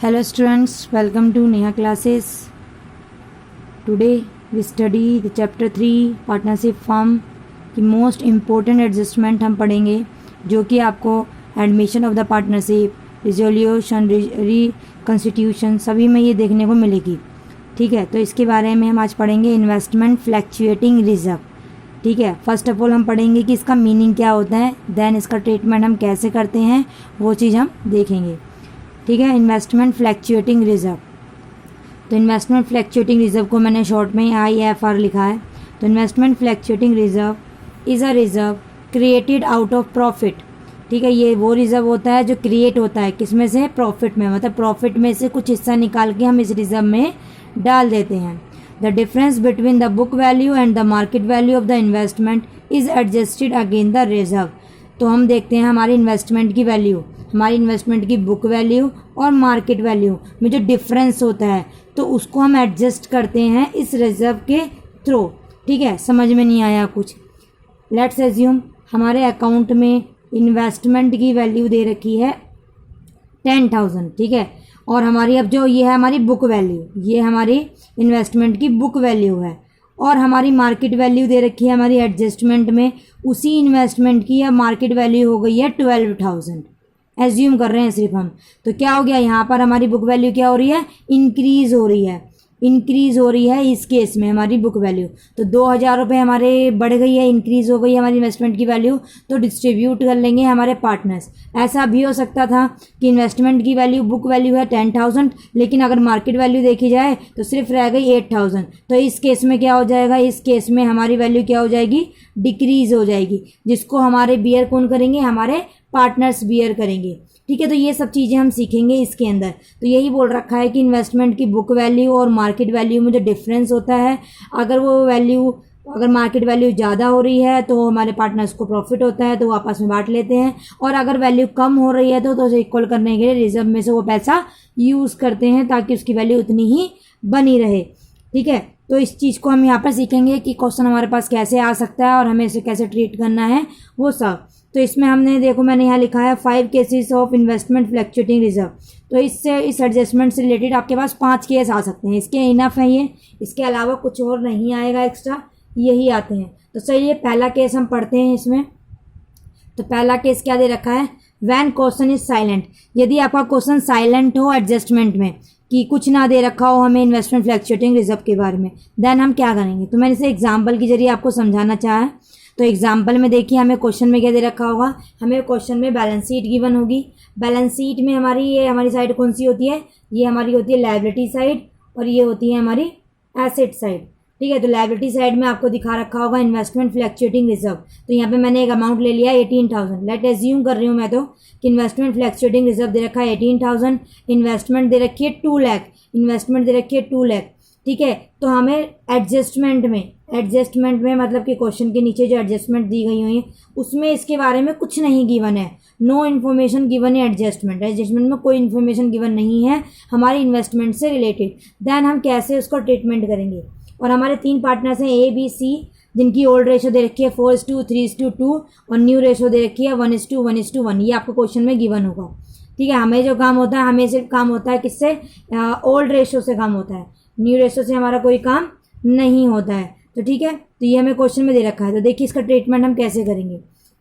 Hello students, welcome to Neha classes. Today we study the chapter 3 partnership firm की most important adjustment हम पढ़ेंगे जो कि आपको admission of the partnership, resolution, reconstitution सभी में ये देखने को मिलेगी। ठीक है, तो इसके बारे में हम आज पढ़ेंगे इन्वेस्टमेंट फ्लैक्चुएटिंग रिजर्व। ठीक है, फर्स्ट ऑफ ऑल हम पढ़ेंगे कि इसका मीनिंग क्या होता है, देन इसका ट्रीटमेंट हम कैसे करते हैं वो चीज़ हम देखेंगे। ठीक है, इन्वेस्टमेंट फ्लैक्चुएटिंग रिजर्व। तो इन्वेस्टमेंट फ्लैक्चुएटिंग रिजर्व को मैंने शॉर्ट में IFR लिखा है। तो investment fluctuating reserve is a reserve created out of profit. ठीक है, ये वो रिजर्व होता है जो क्रिएट होता है किस में से, प्रॉफिट में, मतलब प्रॉफिट में से कुछ हिस्सा निकाल के हम इस रिजर्व में डाल देते हैं। The difference between the book value and the market value of the investment is adjusted again the reserve. तो हम देखते हैं हमारी इन्वेस्टमेंट की वैल्यू, हमारी इन्वेस्टमेंट की बुक वैल्यू और मार्केट वैल्यू में जो डिफरेंस होता है तो उसको हम एडजस्ट करते हैं इस रिजर्व के थ्रू। ठीक है, समझ में नहीं आया कुछ, लेट्स एज्यूम हमारे अकाउंट में इन्वेस्टमेंट की वैल्यू दे रखी है 10,000। ठीक है, और हमारी अब जो ये है हमारी बुक वैल्यू, ये हमारी इन्वेस्टमेंट की बुक वैल्यू है, और हमारी मार्केट वैल्यू दे रखी है हमारी एडजस्टमेंट में उसी इन्वेस्टमेंट की या मार्केट वैल्यू हो गई है 12,000। एज्यूम कर रहे हैं सिर्फ हम, तो क्या हो गया यहाँ पर हमारी बुक वैल्यू क्या हो रही है, इंक्रीज़ हो रही है, इंक्रीज़ हो रही है इस केस में हमारी बुक वैल्यू। तो 2,000 रुपये हमारे बढ़ गई है, इंक्रीज़ हो गई है हमारी इन्वेस्टमेंट की वैल्यू, तो डिस्ट्रीब्यूट कर लेंगे हमारे पार्टनर्स। ऐसा भी हो सकता था कि इन्वेस्टमेंट की वैल्यू, बुक वैल्यू है 10,000, लेकिन अगर मार्केट वैल्यू देखी जाए तो सिर्फ रह गई 8,000। तो इस केस में क्या हो जाएगा, इस केस में हमारी वैल्यू क्या हो जाएगी, डिक्रीज़ हो जाएगी, जिसको हमारे बियर कौन करेंगे, हमारे पार्टनर्स बियर करेंगे। ठीक है, तो ये सब चीज़ें हम सीखेंगे इसके अंदर। तो यही बोल रखा है कि इन्वेस्टमेंट की बुक वैल्यू और मार्केट वैल्यू में जो डिफरेंस होता है, अगर वो वैल्यू, अगर मार्केट वैल्यू ज़्यादा हो रही है तो हमारे पार्टनर्स को प्रॉफिट होता है, तो वो आपस में बांट लेते हैं, और अगर वैल्यू कम हो रही है तो उसे इक्वल करने के लिए रिजर्व में से वो पैसा यूज़ करते हैं ताकि उसकी वैल्यू उतनी ही बनी रहे। ठीक है, तो इस चीज़ को हम यहाँ पर सीखेंगे कि क्वेश्चन हमारे पास कैसे आ सकता है और हमें इसे कैसे ट्रीट करना है वो सब। तो इसमें हमने देखो, मैंने यहाँ लिखा है 5 cases of investment fluctuating reserve. तो इससे, इस एडजस्टमेंट से रिलेटेड आपके पास 5 केस आ सकते हैं, इसके इनफ है ये, इसके अलावा कुछ और नहीं आएगा एक्स्ट्रा, यही आते हैं। तो चलिए पहला केस हम पढ़ते हैं इसमें। तो पहला केस क्या दे रखा है, व्हेन क्वेश्चन इज साइलेंट। यदि आपका क्वेश्चन साइलेंट हो एडजस्टमेंट में, कि कुछ ना दे रखा हो हमें इन्वेस्टमेंट फ्लैक्चुएटिंग रिजर्व के बारे में, देन हम क्या करेंगे। तो मैंने इसे एग्जाम्पल के जरिए आपको समझाना चाहा है। तो एग्जाम्पल में देखिए हमें क्वेश्चन में क्या दे रखा होगा, हमें क्वेश्चन में बैलेंस शीट गिवन होगी। बैलेंस शीट में हमारी, ये हमारी साइड कौन सी होती है, ये हमारी होती है लायबिलिटी साइड, और ये होती है हमारी एसेट साइड। ठीक है, तो लायबिलिटी साइड में आपको दिखा रखा होगा इन्वेस्टमेंट फ्लैक्चुएटिंग रिजर्व। तो यहाँ पे मैंने एक अमाउंट ले लिया 18,000। लेट एज्यूम कर रही हूँ मैं तो कि इन्वेस्टमेंट फ्लैक्चुएटिंग रिजर्व दे रखा है 18,000, इन्वेस्टमेंट दे रखी है 2 लाख, इन्वेस्टमेंट दे रखी है 2 लाख। ठीक है, तो हमें एडजस्टमेंट में मतलब कि क्वेश्चन के नीचे जो एडजस्टमेंट दी गई हुई है उसमें इसके बारे में कुछ नहीं गिवन है, नो इन्फॉर्मेशन गिवन है। एडजस्टमेंट में कोई इन्फॉर्मेशन गिवन नहीं है हमारी इन्वेस्टमेंट से रिलेटेड। देन हम कैसे उसको ट्रीटमेंट करेंगे। और हमारे 3 पार्टनर्स हैं ABC, जिनकी ओल्ड रेशो दे रखी है 4:3:2 और न्यू रेशो दे रखी है 1:1:1। ये आपको क्वेश्चन में गिवन होगा। ठीक है, हमें जो काम होता है, हमें सिर्फ काम होता है किससे, ओल्ड रेशो से काम होता है, न्यू रेशो से हमारा कोई काम नहीं होता है। तो ठीक है, तो ये हमें क्वेश्चन में दे रखा है। तो देखिए इसका ट्रीटमेंट हम कैसे करेंगे।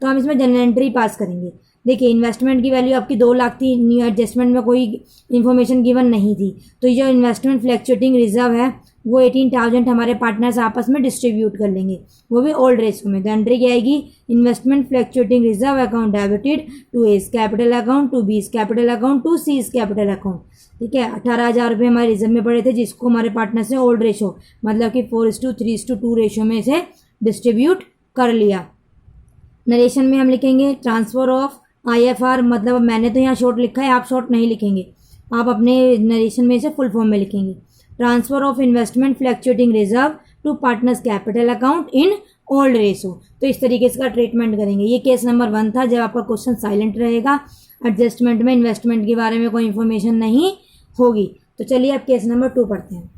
तो हम इसमें जनरल एंट्री पास करेंगे। देखिए इन्वेस्टमेंट की वैल्यू आपकी 2 लाख थी, न्यू एडजस्टमेंट में कोई इन्फॉर्मेशन गिवन नहीं थी, तो ये जो इन्वेस्टमेंट फ्लैक्चुएटिंग रिजर्व है वो 18,000 हमारे पार्टनर्स आपस में डिस्ट्रीब्यूट कर लेंगे, वो भी ओल्ड रेशो में। तो एंट्री क्या आएगी, investment fluctuating reserve account debited to A's capital account, to B's capital account, to C's capital account. ठीक है, 18,000 रुपये हमारे रिजर्व में पड़े थे, जिसको हमारे पार्टनर से ओल्ड रेशो मतलब कि 4:3:2 रेशो में से डिस्ट्रीब्यूट कर लिया। नरेशन में हम लिखेंगे ट्रांसफर ऑफ IFR, मतलब मैंने तो यहाँ शॉर्ट लिखा है, आप शॉर्ट नहीं लिखेंगे, आप अपने नरेशन में से फुल फॉर्म में लिखेंगे। Transfer of investment fluctuating reserve to partners capital account in old ratio. तो इस तरीके से का ट्रीटमेंट करेंगे। ये केस नंबर 1 था, जब आपका क्वेश्चन साइलेंट रहेगा, एडजस्टमेंट में इन्वेस्टमेंट के बारे में कोई इन्फॉर्मेशन नहीं होगी। तो चलिए अब केस नंबर 2 पढ़ते हैं।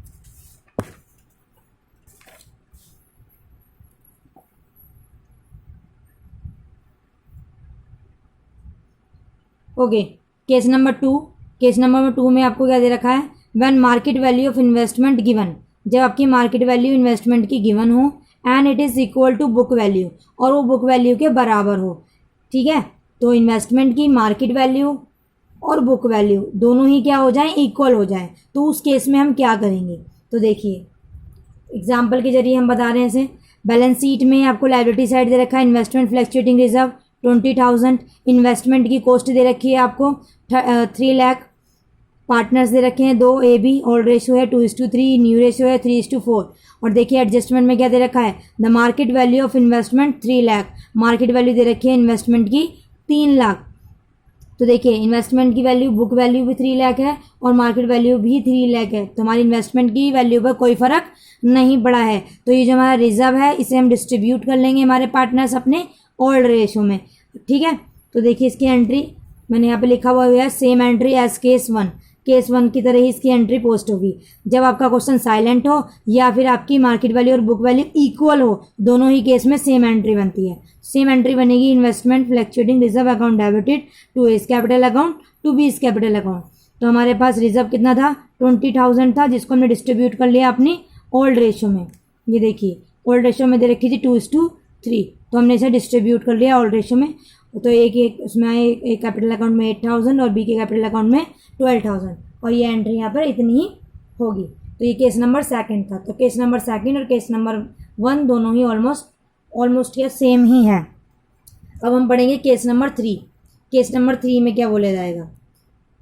Okay, case number 2 case number 2 में आपको क्या दे रखा है, when market value of investment given, जब आपकी मार्केट वैल्यू इन्वेस्टमेंट की गिवन हो and it is equal to book value, और वो बुक वैल्यू के बराबर हो। ठीक है, तो इन्वेस्टमेंट की मार्केट वैल्यू और बुक वैल्यू दोनों ही क्या हो जाएं, इक्वल हो जाएं, तो उस केस में हम क्या करेंगे। तो देखिए एग्जाम्पल के जरिए हम बता रहे हैं इसे। बैलेंस शीट में आपको लायबिलिटी साइड दे रखा है इन्वेस्टमेंट फ्लक्चुएटिंग रिजर्व 20,000, इन्वेस्टमेंट की कॉस्ट दे रखी है आपको 3 लाख, पार्टनर्स दे रखे हैं 2 AB, ओल्ड रेशियो है 2:3, न्यू रेशियो है 3:4। और देखिए एडजस्टमेंट में क्या दे रखा है, the market value of investment 3 lakh, market value दे रखी है इन्वेस्टमेंट की 3 लाख। तो देखिए इन्वेस्टमेंट की वैल्यू, बुक वैल्यू भी 3 लाख है और मार्केट वैल्यू भी 3 लाख है, तो हमारी इन्वेस्टमेंट की वैल्यू पर कोई फ़र्क नहीं पड़ा है। तो ये जो हमारा रिजर्व है इसे हम डिस्ट्रीब्यूट कर लेंगे हमारे पार्टनर्स अपने ओल्ड रेशियो में। ठीक है, तो देखिए इसकी एंट्री मैंने यहाँ पे लिखा हुआ है same entry as case 1, case 1 की तरह ही इसकी एंट्री पोस्ट होगी। जब आपका क्वेश्चन साइलेंट हो या फिर आपकी मार्केट वैल्यू और बुक वैल्यू इक्वल हो, दोनों ही केस में सेम एंट्री बनती है। सेम एंट्री बनेगी investment fluctuating reserve account debited to A's capital account to B's capital account. तो हमारे पास रिजर्व कितना था, 20,000 था, जिसको हमने डिस्ट्रीब्यूट कर लिया अपनी ओल्ड रेशियो में। ये देखिए ओल्ड रेशियो में दे रखी थी 2:3, तो हमने इसे डिस्ट्रीब्यूट कर लिया ओल्ड रेशियो में। तो एक उसमें एक कैपिटल अकाउंट में 8,000 और बी के कैपिटल अकाउंट में 12,000, और ये एंट्री यहाँ पर इतनी ही होगी। तो ये केस नंबर 2 था। तो केस नंबर 2 और केस नंबर 1 दोनों ही ऑलमोस्ट या सेम ही है। अब हम पढ़ेंगे केस नंबर 3। केस नंबर 3 में क्या बोला जाएगा,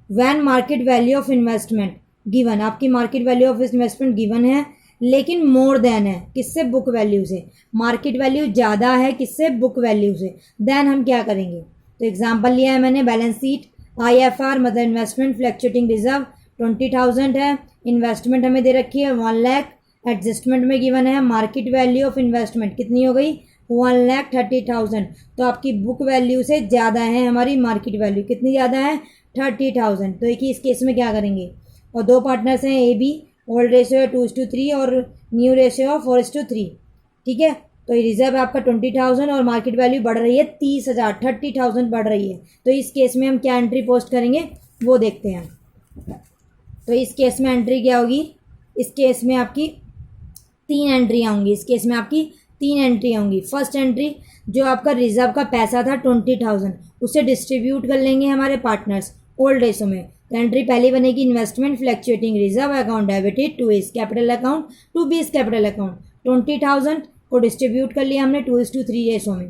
when market value of investment given, आपकी market value of investment given है लेकिन मोर देन है किससे, बुक वैल्यू से। मार्केट वैल्यू ज़्यादा है किससे, बुक वैल्यू से। देन हम क्या करेंगे, तो एग्जांपल लिया है मैंने बैलेंस शीट IFR मतलब इन्वेस्टमेंट फ्लक्चुएटिंग रिजर्व 20,000 है, इन्वेस्टमेंट हमें दे रखी है 1 लाख, एडजस्टमेंट में गिवन है मार्केट वैल्यू ऑफ इन्वेस्टमेंट कितनी हो गई 1,30,000। तो आपकी बुक वैल्यू से ज़्यादा है हमारी मार्केट वैल्यू, कितनी ज़्यादा है 30,000। तो एक ही इस केस में क्या करेंगे, और 2 पार्टनर्स हैं AB, ओल्ड रेशियो है 2:3 और न्यू रेशियो 4:3। ठीक है, तो ये रिजर्व आपका 20,000 और मार्केट वैल्यू बढ़ रही है 30,000, 30,000 बढ़ रही है। तो इस केस में हम क्या एंट्री पोस्ट करेंगे वो देखते हैं। तो इस केस में एंट्री क्या होगी, इस केस में आपकी 3 एंट्री आऊँगी, इस केस में आपकी 3 एंट्री आऊँगी। फर्स्ट एंट्री जो आपका रिजर्व का पैसा था 20,000 उसे डिस्ट्रीब्यूट कर लेंगे हमारे पार्टनर्स ओल्ड रेशियो में। तो एंट्री पहली बनेगी investment fluctuating reserve account debited to A's capital account to B's capital account. 20,000 को डिस्ट्रीब्यूट कर लिया हमने 2:3 रेशो में।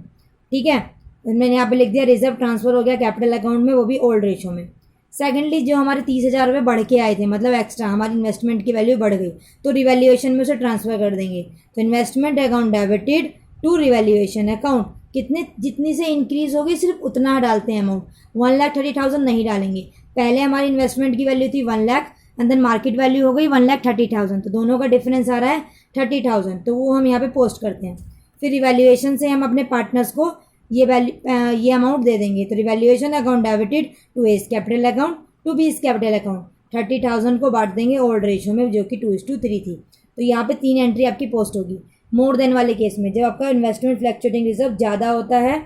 ठीक है, मैंने यहाँ पे लिख दिया रिजर्व ट्रांसफर हो गया कैपिटल अकाउंट में, वो भी ओल्ड रेशो में। सेकेंडली जो हमारे 30,000 रुपये बढ़ के आए थे, मतलब एक्स्ट्रा हमारी इन्वेस्टमेंट की वैल्यू बढ़ गई, तो रिवैल्यूएशन में उसे ट्रांसफर कर देंगे। तो investment account debited to revaluation account, कितने जितनी से इंक्रीज होगी सिर्फ उतना डालते हैं अमाउंट, 1,30,000 नहीं डालेंगे। पहले हमारी इन्वेस्टमेंट की वैल्यू थी 1 lakh and then market value हो गई 1,30,000, तो दोनों का डिफरेंस आ रहा है 30,000, तो वो हम यहाँ पे पोस्ट करते हैं। फिर रिवैल्यूएशन से हम अपने पार्टनर्स को ये अमाउंट दे देंगे। तो revaluation account debited to A's capital account to B's capital account, 30,000 को बांट देंगे ओल्ड रेशियो में जो कि 2:3 थी। तो यहाँ पे 3 एंट्री आपकी पोस्ट होगी। मोर देन वाले केस में जब आपका इन्वेस्टमेंट फ्लक्चुएटिंग रिजर्व ज़्यादा होता है,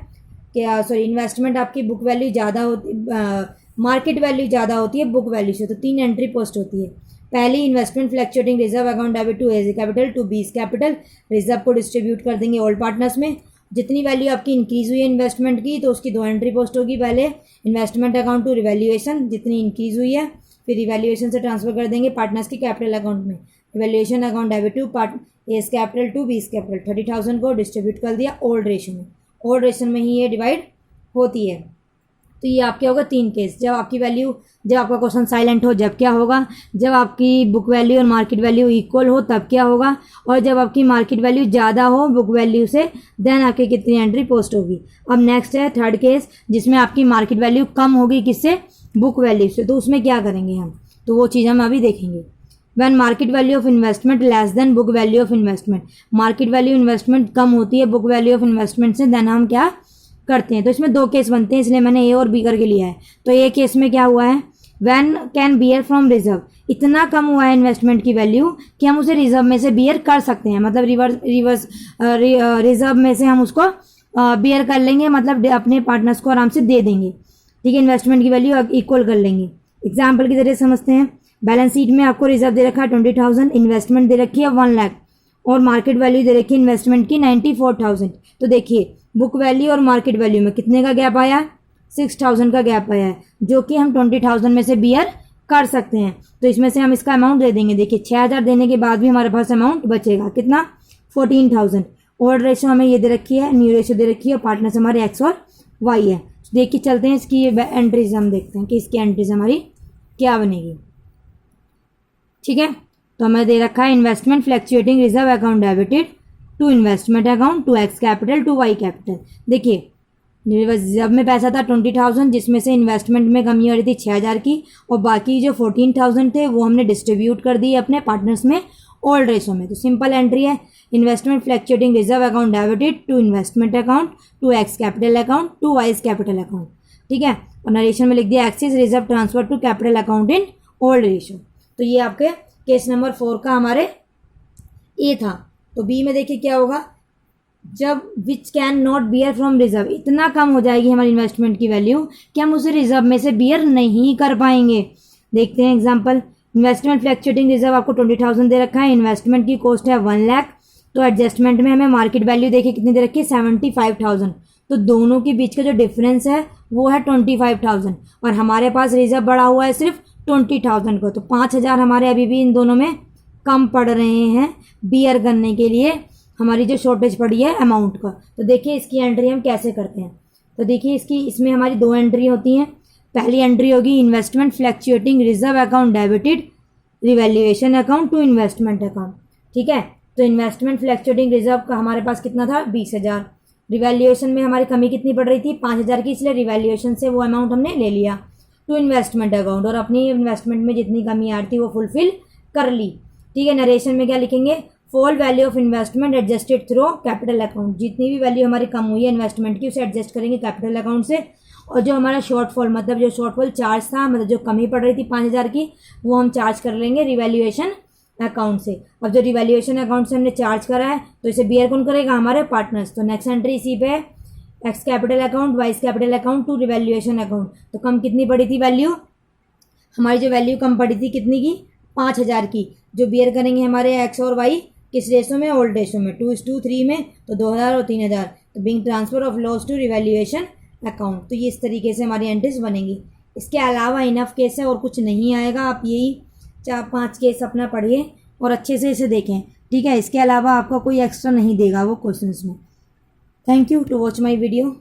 क्या इन्वेस्टमेंट आपकी बुक वैल्यू ज़्यादा होती, मार्केट वैल्यू ज़्यादा होती है बुक वैल्यू से, तो 3 एंट्री पोस्ट होती है। पहली investment fluctuating reserve account debit to A's capital to B's capital, reserve को डिस्ट्रीब्यूट कर देंगे ओल्ड पार्टनर्स में। जितनी वैल्यू आपकी इंक्रीज हुई है इन्वेस्टमेंट की, तो उसकी 2 एंट्री पोस्ट होगी। पहले इन्वेस्टमेंट अकाउंट टू रिवैल्यूएशन, जितनी इंक्रीज हुई है, फिर रिवैल्यूएशन से ट्रांसफर कर देंगे पार्टनर्स के कैपिटल अकाउंट में। Revaluation account debit to A's capital to B's capital, 30,000 को डिस्ट्रीब्यूट कर दिया ओल्ड रेशियो में। ओल्ड रेशियो में ही ये डिवाइड होती है। तो ये आपके होगा 3 केस, जब आपकी वैल्यू, जब आपका क्वेश्चन साइलेंट हो जब क्या होगा, जब आपकी बुक वैल्यू और मार्केट वैल्यू इक्वल हो तब क्या होगा, और जब आपकी मार्केट वैल्यू ज़्यादा हो बुक वैल्यू से, देन आपकी कितनी एंट्री पोस्ट होगी। अब नेक्स्ट है 3rd केस, जिसमें आपकी मार्केट वैल्यू कम होगी किससे, बुक वैल्यू से। तो उसमें क्या करेंगे हम, तो वो चीज़ हम अभी देखेंगे। When market value of investment less than book value of investment, market value investment कम होती है बुक वैल्यू ऑफ इन्वेस्टमेंट से, देन हम क्या करते हैं। तो इसमें 2 केस बनते हैं, इसलिए मैंने ए और बी करके लिया है। तो ए केस में क्या हुआ है, when can bear from reserve, इतना कम हुआ है इन्वेस्टमेंट की वैल्यू कि हम उसे रिजर्व में से बियर कर सकते हैं, मतलब रिजर्व में से हम उसको बियर कर लेंगे, मतलब अपने पार्टनर्स को आराम से दे देंगे। ठीक है, इन्वेस्टमेंट की वैल्यू इक्वल कर लेंगे, एग्जाम्पल के जरिए समझते हैं। बैलेंस शीट में आपको रिजर्व दे रखा है 20,000, इन्वेस्टमेंट दे रखी है 1 लाख और मार्केट वैल्यू दे रखी है इन्वेस्टमेंट की 94,000। तो देखिए बुक वैल्यू और मार्केट वैल्यू में कितने का गैप आया, 6,000 का गैप आया है, जो कि हम 20,000 में से बियर कर सकते हैं। तो इसमें से हम इसका अमाउंट दे देंगे। देखिए 6,000 देने के बाद भी हमारे पास अमाउंट बचेगा कितना, 14,000। ओल्ड रेशो हमें ये दे रखी है, न्यू रेशो दे रखी है, पार्टनर्स हमारे एक्स और वाई है। देख के चलते हैं इसकी एंट्रीज, हम देखते हैं कि इसकी एंट्रीज हमारी क्या बनेगी। ठीक है, तो हमें दे रखा है investment fluctuating reserve account debited to investment account to X capital to Y capital. देखिए रिजर्व में पैसा था 20,000, जिसमें से इन्वेस्टमेंट में कमी हो रही थी 6,000 की, और बाकी जो 14,000 थे वो हमने डिस्ट्रीब्यूट कर दिए अपने पार्टनर्स में ओल्ड रेशो में। तो सिंपल एंट्री है, investment fluctuating reserve account debited to investment account to X capital account to Y's capital account. ठीक है, और नरेशन में लिख दिया excess reserve transfer to capital account in old ratio. तो ये आपके केस नंबर 4 का हमारे ए था। तो बी में देखिए क्या होगा, जब which can not bear from reserve, इतना कम हो जाएगी हमारी इन्वेस्टमेंट की वैल्यू कि हम उसे रिजर्व में से बियर नहीं कर पाएंगे। देखते हैं एग्जांपल। इन्वेस्टमेंट फ्लैक्चुएटिंग रिजर्व आपको 20,000 दे रखा है, इन्वेस्टमेंट की कॉस्ट है 1 लाख। तो एडजस्टमेंट में हमें मार्केट वैल्यू देखिए कितनी दे रखी है, 75,000। तो दोनों के बीच का जो डिफरेंस है वो है 25,000, और हमारे पास रिजर्व बढ़ा हुआ है सिर्फ 20,000 को। तो 5,000 हमारे अभी भी इन दोनों में कम पड़ रहे हैं बियर करने के लिए हमारी जो शॉर्टेज पड़ी है अमाउंट का। तो देखिए इसकी एंट्री हम कैसे करते हैं। तो देखिए इसमें हमारी 2 एंट्री होती हैं। पहली एंट्री होगी investment fluctuating reserve account debited revaluation account to investment account. ठीक है, तो इन्वेस्टमेंट फ्लैक्चुएटिंग रिजर्व का हमारे पास कितना था, 20,000। रिवैल्यूएशन में हमारी कमी कितनी पड़ रही थी, 5,000 की, इसलिए रिवैल्यूएशन से वो अमाउंट हमने ले लिया टू इन्वेस्टमेंट अकाउंट, और अपनी इन्वेस्टमेंट में जितनी कमी आ रही थी वो फुलफिल कर ली। ठीक है, नरेशन में क्या लिखेंगे, fall value of investment adjusted through capital account. जितनी भी वैल्यू हमारी कम हुई है इन्वेस्टमेंट की उसे एडजस्ट करेंगे कैपिटल अकाउंट से, और जो हमारा शॉर्टफॉल मतलब जो शॉर्टफॉल चार्ज था, मतलब जो कमी पड़ रही थी 5,000 की, वो हम चार्ज कर लेंगे रिवैल्यूएशन अकाउंट से। अब जो रिवैल्यूएशन अकाउंट से हमने चार्ज करा है तो इसे बियर कौन करेगा, हमारे पार्टनर्स। तो नेक्स्ट एंट्री इसी पे है, X capital account Y's capital account to revaluation account. तो कम कितनी पड़ी थी वैल्यू, हमारी जो वैल्यू कम पड़ी थी कितनी की, 5,000 की, जो बियर करेंगे हमारे एक्स और वाई किस रेशो में, ओल्ड रेशो में, 2:3 में। तो 2,000 और 3,000, तो being transfer of loss to revaluation account. तो ये इस तरीके से हमारी एंट्रीज बनेंगी। इसके अलावा इनफ केस है और कुछ नहीं आएगा। आप यही 4-5 केस अपना पढ़िए और अच्छे से इसे देखें। ठीक है, इसके अलावा आपका कोई एक्स्ट्रा नहीं देगा वो क्वेश्चंस में। Thank you to watch my video.